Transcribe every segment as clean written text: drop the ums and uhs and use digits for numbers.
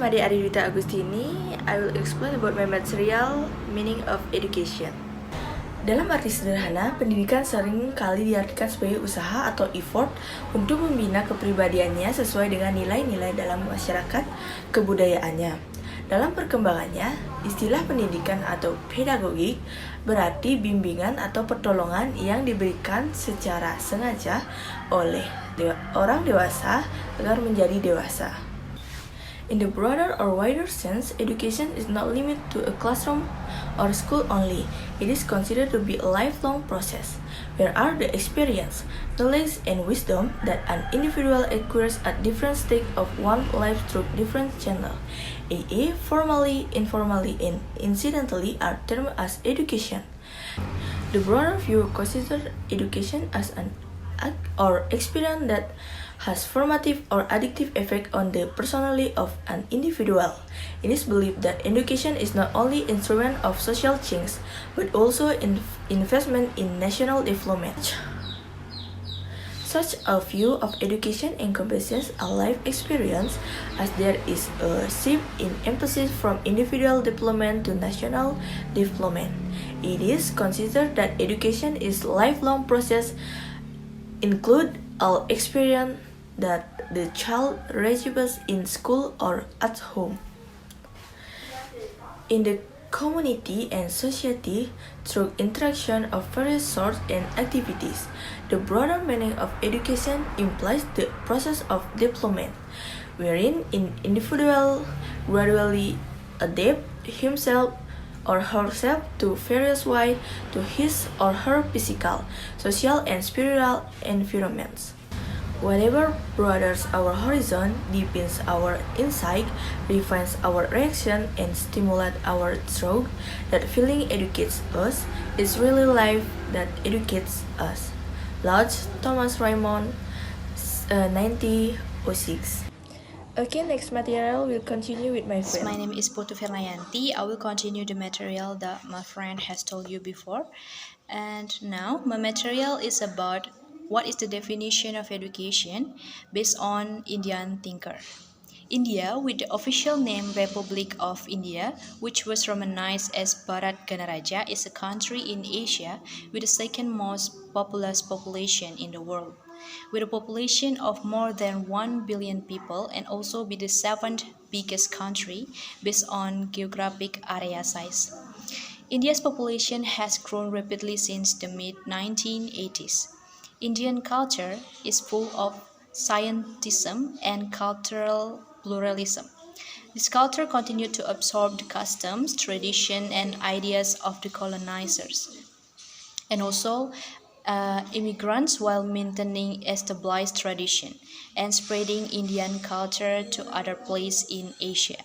Made Aridita Agustini. I will explain about my material meaning of education. Dalam arti sederhana, pendidikan sering kali diartikan sebagai usaha atau effort untuk membina kepribadiannya sesuai dengan nilai-nilai dalam masyarakat kebudayaannya. Dalam perkembangannya, istilah pendidikan atau pedagogik berarti bimbingan atau pertolongan yang diberikan secara sengaja oleh orang dewasa agar menjadi dewasa. In the broader or wider sense, education is not limited to a classroom or school only. It is considered to be a lifelong process, where are the experience, knowledge, and wisdom that an individual acquires at different stages of one's life through different channels, i.e., formally, informally, and incidentally are termed as education. The broader view considers education as an act or experience that has formative or addictive effect on the personality of an individual. It is believed that education is not only instrument of social change, but also investment in national development. Such a view of education encompasses a life experience, as there is a shift in emphasis from individual development to national development. It is considered that education is a lifelong process, include all experience that the child receives in school or at home, in the community and society through interaction of various sorts and activities. The broader meaning of education implies the process of development, wherein an individual gradually adapt himself or herself to various ways to his or her physical, social, and spiritual environments. Whatever broadens our horizon, deepens our insight, refines our reaction, and stimulates our thought, that feeling educates us. It's really life that educates us. Lodge, Thomas Raymond, 1906. Okay, next material will continue with my friend. My name is Putu Firnayanti. I will continue the material that my friend has told you before. And now my material is about what is the definition of education based on Indian thinker. India, with the official name Republic of India, which was romanized as Bharat Ganaraja, is a country in Asia with the second most populous population in the world, with a population of more than 1 billion people, and also be the seventh biggest country based on geographic area size. India's population has grown rapidly since the mid 1980s. Indian culture is full of scientism and cultural pluralism. This culture continued to absorb the customs, tradition, and ideas of the colonizers, and also immigrants, while maintaining established tradition and spreading Indian culture to other places in Asia.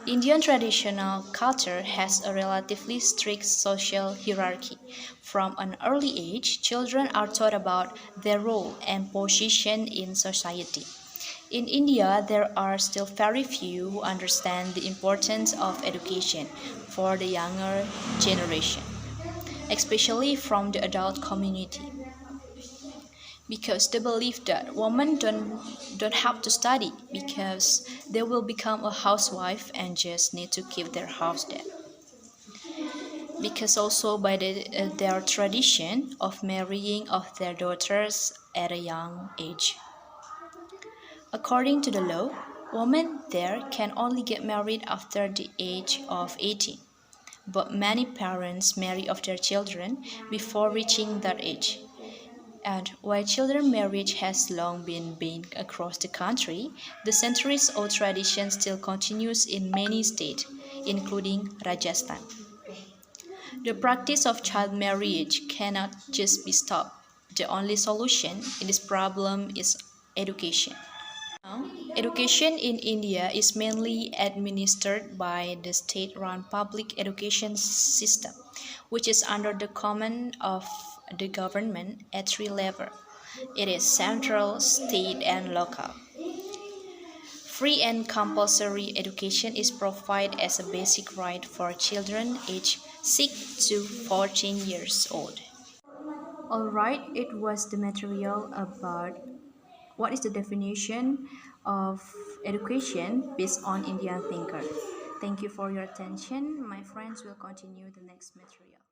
Indian traditional culture has a relatively strict social hierarchy. From an early age, children are taught about their role and position in society. In India, there are still very few who understand the importance of education for the younger generation, especially from the adult community, because they believe that women don't have to study because they will become a housewife and just need to keep their house there, because also by their tradition of marrying of their daughters at a young age. According to the law, women there can only get married after the age of 18, but many parents marry off their children before reaching that age. And while children marriage has long been banned across the country, the centuries-old tradition still continues in many states, including Rajasthan. The practice of child marriage cannot just be stopped. The only solution in this problem is education. Now, education in India is mainly administered by the state-run public education system, which is under the command of the government at three levels. It is central, state, and local. Free and compulsory education is provided as a basic right for children aged 6 to 14 years old. Alright, it was the material about what is the definition of education based on Indian thinker. Thank you for your attention. My friends will continue the next material.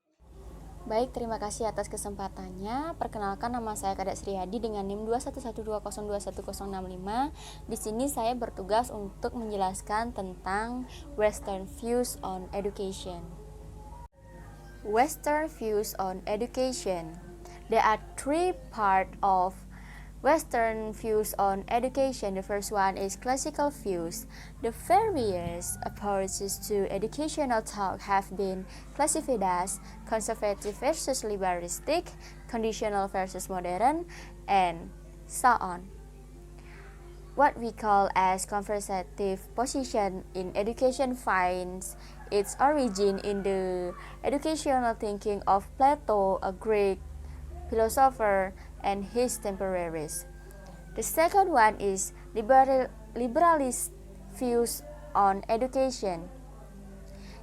Baik, terima kasih atas kesempatannya. Perkenalkan, nama saya Kadek Sriyadi dengan NIM 21120211065. Di sini saya bertugas untuk menjelaskan tentang Western views on education. Western views on education. There are three parts of Western views on education. The first one is classical views. The various approaches to educational thought have been classified as conservative versus liberalistic, conditional versus modern, and so on. What we call as conservative position in education finds its origin in the educational thinking of Plato, a Greek philosopher, and his contemporaries. The second one is liberalist views on education.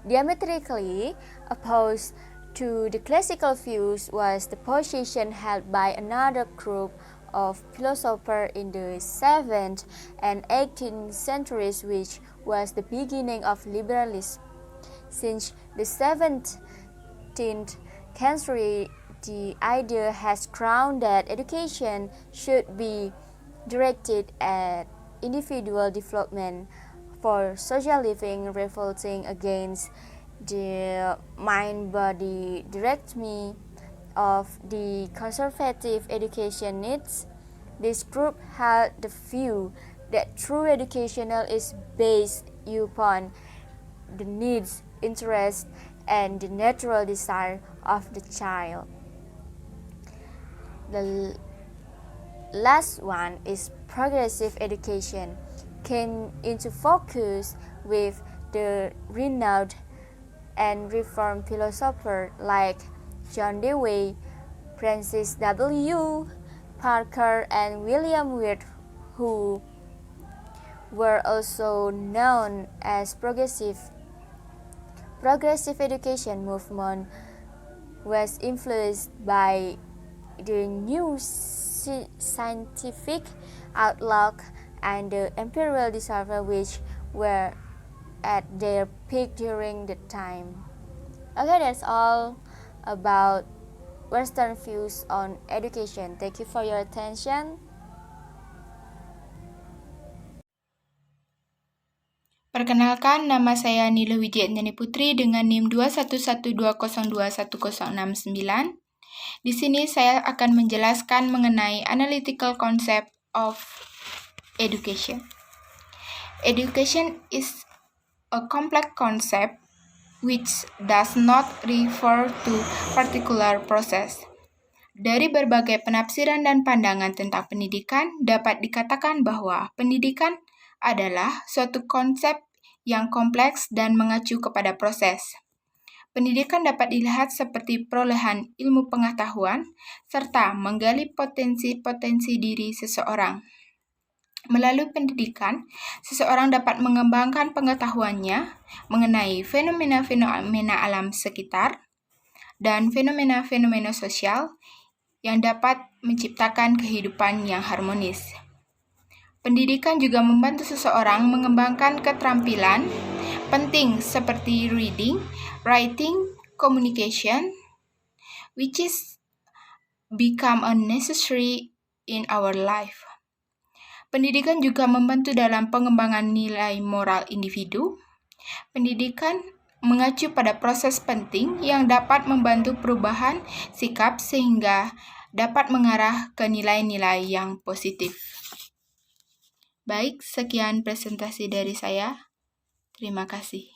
Diametrically opposed to the classical views was the position held by another group of philosophers in the 7th and 18th centuries, which was the beginning of liberalism. Since the 17th century, the idea has grown that education should be directed at individual development for social living, revolting against the mind-body dichotomy of the conservative education needs. This group held the view that true education is based upon the needs, interests, and the natural desire of the child. The last one is progressive education, came into focus with the renowned and reformed philosophers like John Dewey, Francis W. Parker, and William Wirt, who were also known as progressive. Progressive education movement was influenced by the new scientific outlook and the imperial desire, which were at their peak during the time. Okay, that's all about Western views on education. Thank you for your attention. Perkenalkan, nama saya Nila Widiatnyani Putri dengan NIM 21120211069. Di sini saya akan menjelaskan mengenai analytical concept of education. Education is a complex concept which does not refer to particular process. Dari berbagai penafsiran dan pandangan tentang pendidikan, dapat dikatakan bahwa pendidikan adalah suatu konsep yang kompleks dan mengacu kepada proses. Pendidikan dapat dilihat seperti perolehan ilmu pengetahuan serta menggali potensi-potensi diri seseorang. Melalui pendidikan, seseorang dapat mengembangkan pengetahuannya mengenai fenomena-fenomena alam sekitar dan fenomena-fenomena sosial yang dapat menciptakan kehidupan yang harmonis. Pendidikan juga membantu seseorang mengembangkan keterampilan penting seperti reading, writing, communication, which is become a necessary in our life. Pendidikan juga membantu dalam pengembangan nilai moral individu. Pendidikan mengacu pada proses penting yang dapat membantu perubahan sikap sehingga dapat mengarah ke nilai-nilai yang positif. Baik, sekian presentasi dari saya. Terima kasih.